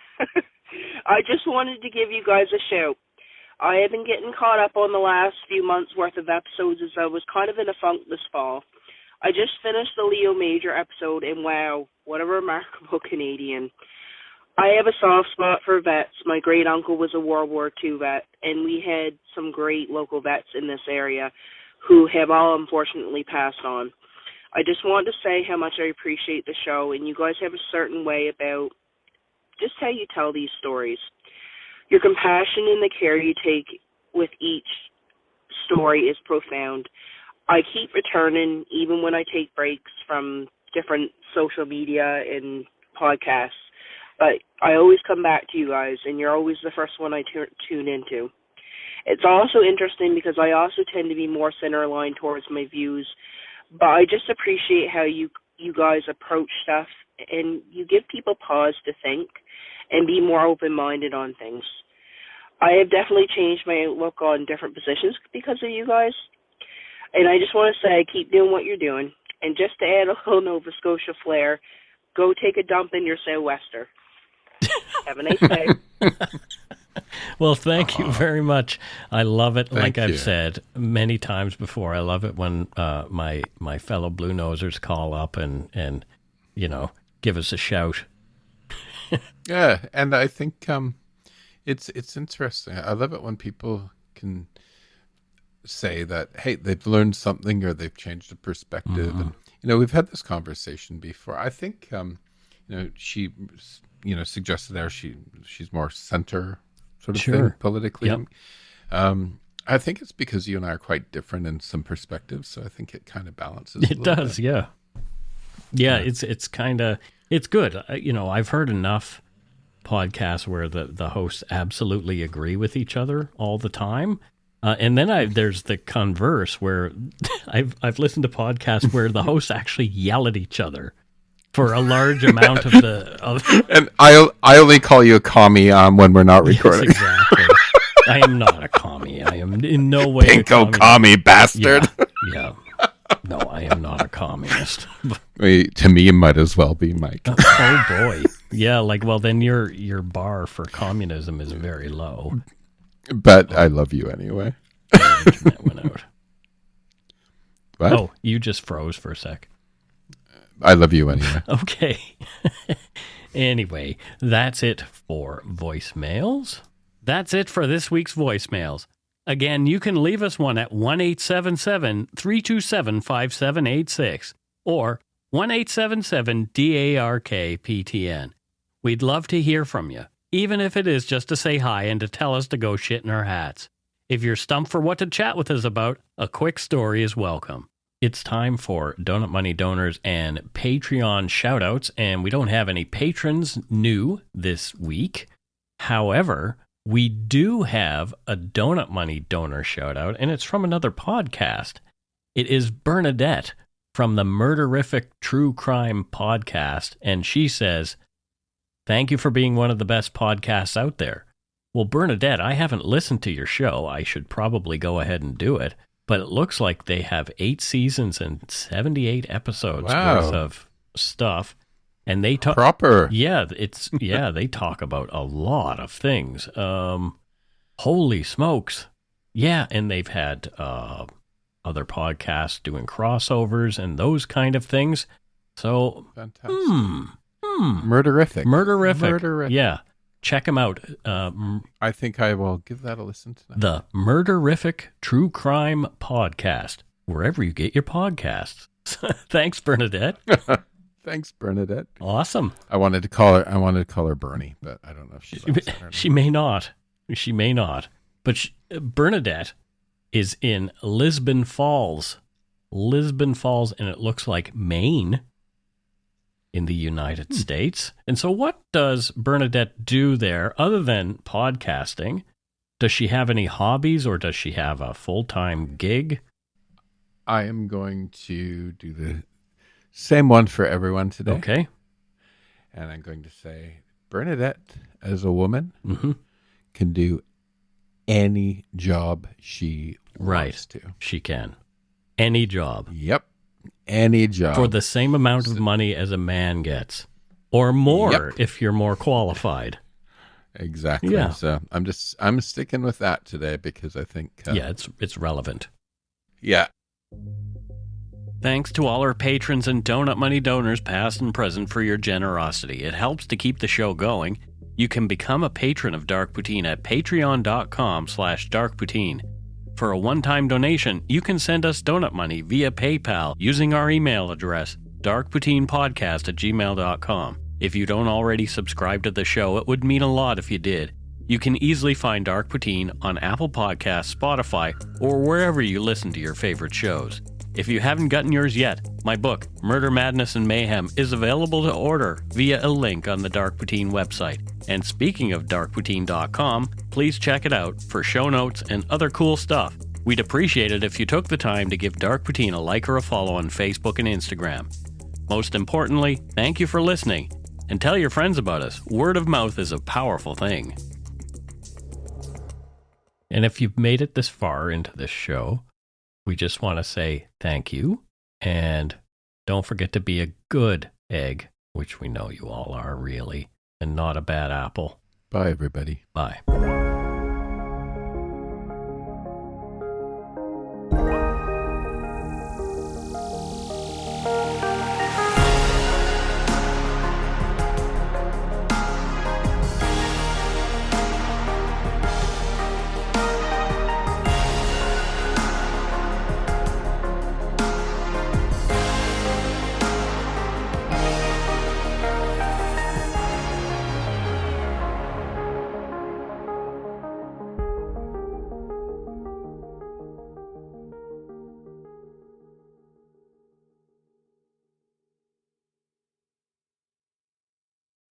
I just wanted to give you guys a shout. I have been getting caught up on the last few months' worth of episodes as I was kind of in a funk this fall. I just finished the Leo Major episode, and wow, what a remarkable Canadian. I have a soft spot for vets. My great-uncle was a World War II vet, and we had some great local vets in this area who have all unfortunately passed on. I just wanted to say how much I appreciate the show, and you guys have a certain way about just how you tell these stories. Your compassion and the care you take with each story is profound. I keep returning even when I take breaks from different social media and podcasts, but I always come back to you guys, and you're always the first one I tune into. It's also interesting because I also tend to be more center-aligned towards my views, but I just appreciate how you guys approach stuff, and you give people pause to think and be more open-minded on things. I have definitely changed my outlook on different positions because of you guys. And I just want to say, keep doing what you're doing. And just to add a little Nova Scotia flair, go take a dump in your Sou'wester. Have a nice day. Well, thank you very much. I love it. Thank like you. I've said many times before, I love it when my fellow Blue Nosers call up and give us a shout. Yeah, and I think it's interesting. I love it when people can say that, hey, they've learned something or they've changed a perspective. Mm-hmm. And we've had this conversation before. I think she suggested there she's more center sort of thing politically. Yep. I think it's because you and I are quite different in some perspectives, so I think it kind of balances. It does, bit. Yeah. It's kind of, it's good. I've heard enough podcasts where the hosts absolutely agree with each other all the time. And then there's the converse where I've listened to podcasts where the hosts actually yell at each other for a large amount of And I only call you a commie when we're not recording. Yes, exactly. I am not a commie. I am in no way Pinko commie bastard. Yeah. No, I am not a communist. To me, you might as well be, Mike. Oh boy. Yeah, then your bar for communism is very low. But I love you anyway. The internet went out. What? Oh, you just froze for a sec. I love you anyway. Okay. Anyway, that's it for voicemails. That's it for this week's voicemails. Again, you can leave us one at 1-877-327-5786 or 1-877-DARK-PTN. We'd love to hear from you, even if it is just to say hi and to tell us to go shit in our hats. If you're stumped for what to chat with us about, a quick story is welcome. It's time for Donut Money Donors and Patreon shoutouts, and we don't have any patrons new this week. However, we do have a Donut Money donor shoutout, and it's from another podcast. It is Bernadette from the Murderific True Crime podcast, and she says, "Thank you for being one of the best podcasts out there." Well, Bernadette, I haven't listened to your show. I should probably go ahead and do it. But it looks like they have 8 seasons and 78 episodes worth of stuff. And they talk proper. Yeah, they talk about a lot of things. Holy smokes. Yeah, and they've had other podcasts doing crossovers and those kind of things. So fantastic. Murderific. Yeah. Check them out. I think I will give that a listen tonight. The Murderific True Crime Podcast, wherever you get your podcasts. Thanks, Bernadette. Thanks, Bernadette. Awesome. I wanted to call her Bernie, but I don't know if she's She may not. She may not. But Bernadette is in Lisbon Falls. Lisbon Falls, and it looks like Maine in the United States. And so what does Bernadette do there other than podcasting? Does she have any hobbies, or does she have a full-time gig? I am going to do the same one for everyone today. Okay. And I'm going to say Bernadette, as a woman, can do any job she wants to. She can. Any job. Yep. Any job. For the same amount of money as a man gets. Or more if you're more qualified. Exactly. Yeah. So I'm sticking with that today because I think it's relevant. Yeah. Thanks to all our patrons and Donut Money donors past and present for your generosity. It helps to keep the show going. You can become a patron of Dark Poutine at patreon.com/darkpoutine. For a one-time donation, you can send us donut money via PayPal using our email address, darkpoutinepodcast@gmail.com. If you don't already subscribe to the show, it would mean a lot if you did. You can easily find Dark Poutine on Apple Podcasts, Spotify, or wherever you listen to your favorite shows. If you haven't gotten yours yet, my book, Murder, Madness, and Mayhem, is available to order via a link on the Dark Poutine website. And speaking of darkpoutine.com, please check it out for show notes and other cool stuff. We'd appreciate it if you took the time to give Dark Poutine a like or a follow on Facebook and Instagram. Most importantly, thank you for listening, and tell your friends about us. Word of mouth is a powerful thing. And if you've made it this far into this show, we just want to say thank you, and don't forget to be a good egg, which we know you all are really, and not a bad apple. Bye, everybody. Bye.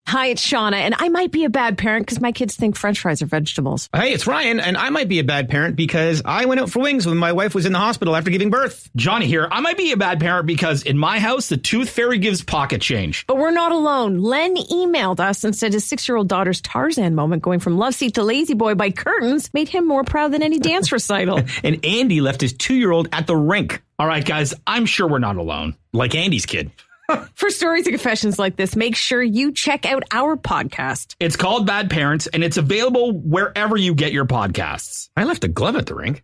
Hi, it's Shauna, and I might be a bad parent because my kids think French fries are vegetables. Hey, it's Ryan, and I might be a bad parent because I went out for wings when my wife was in the hospital after giving birth. Johnny here. I might be a bad parent because in my house, the tooth fairy gives pocket change. But we're not alone. Len emailed us and said his 6-year-old daughter's Tarzan moment going from love seat to lazy boy by curtains made him more proud than any dance recital. And Andy left his 2-year-old at the rink. All right, guys, I'm sure we're not alone. Like Andy's kid. For stories and confessions like this, make sure you check out our podcast. It's called Bad Parents, and it's available wherever you get your podcasts. I left a glove at the rink.